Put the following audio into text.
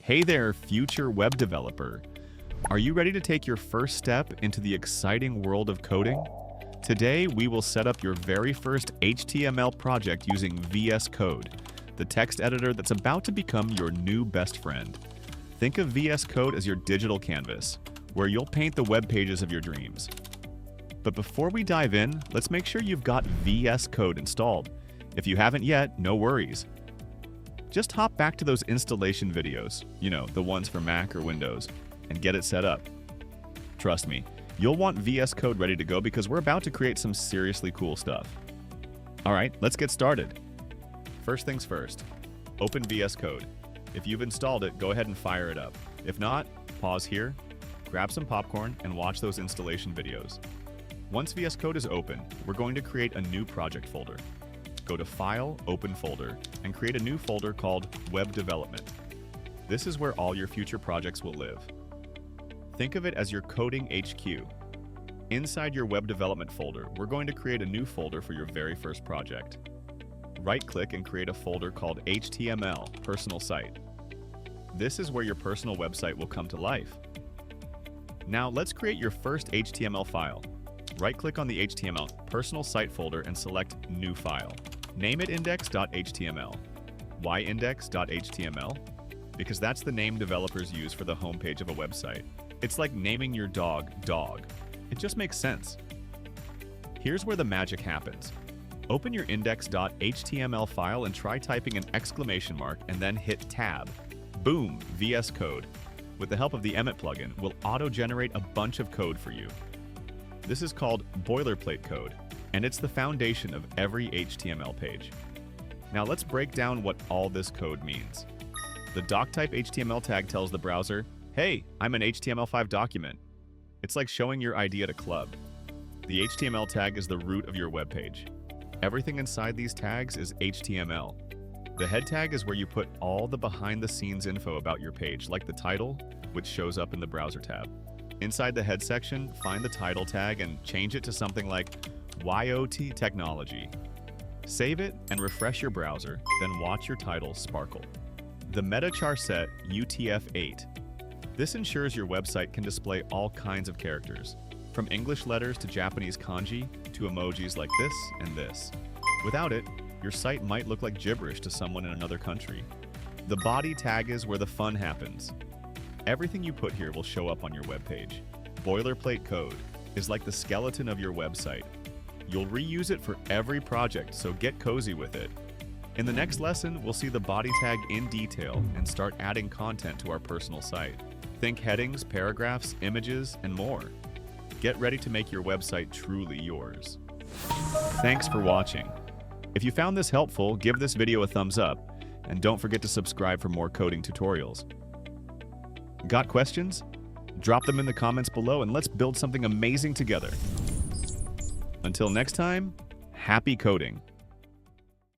Hey there, future web developer. Are you ready to take your first step into the exciting world of coding? Today, we will set up your very first HTML project using VS Code, the text editor that's about to become your new best friend. Think of VS Code as your digital canvas, where you'll paint the web pages of your dreams. But before we dive in, let's make sure you've got VS Code installed. If you haven't yet, no worries. Just hop back to those installation videos, the ones for Mac or Windows, and get it set up. Trust me, you'll want VS Code ready to go because we're about to create some seriously cool stuff. All right, let's get started. First things first, open VS Code. If you've installed it, go ahead and fire it up. If not, pause here, grab some popcorn, and watch those installation videos. Once VS Code is open, we're going to create a new project folder. Go to File, Open Folder, and create a new folder called Web Development. This is where all your future projects will live. Think of it as your coding HQ. Inside your web development folder, we're going to create a new folder for your very first project. Right-click and create a folder called HTML Personal Site. This is where your personal website will come to life. Now let's create your first HTML file. Right-click on the HTML Personal Site folder and select New File. Name it index.html. Why index.html? Because that's the name developers use for the homepage of a website. It's like naming your dog, Dog. It just makes sense. Here's where the magic happens. Open your index.html file and try typing an exclamation mark and then hit Tab. Boom, VS Code. With the help of the Emmet plugin, will auto-generate a bunch of code for you. This is called Boilerplate code, and it's the foundation of every HTML page. Now let's break down what all this code means. The doctype HTML tag tells the browser, hey, I'm an HTML5 document. It's like showing your ID at a club. The HTML tag is the root of your web page. Everything inside these tags is HTML. The head tag is where you put all the behind-the-scenes info about your page, like the title, which shows up in the browser tab. Inside the head section, find the title tag and change it to something like YOT Technology. Save it and refresh your browser, then watch your title sparkle. The meta-char set UTF-8. This ensures your website can display all kinds of characters, from English letters to Japanese kanji to emojis like this and this. Without it, your site might look like gibberish to someone in another country. The body tag is where the fun happens. Everything you put here will show up on your web page. Boilerplate code is like the skeleton of your website. You'll reuse it for every project, so get cozy with it. In the next lesson, we'll see the body tag in detail and start adding content to our personal site. Think headings, paragraphs, images, and more. Get ready to make your website truly yours. Thanks for watching. If you found this helpful, give this video a thumbs up, and don't forget to subscribe for more coding tutorials. Got questions? Drop them in the comments below and let's build something amazing together. Until next time, happy coding!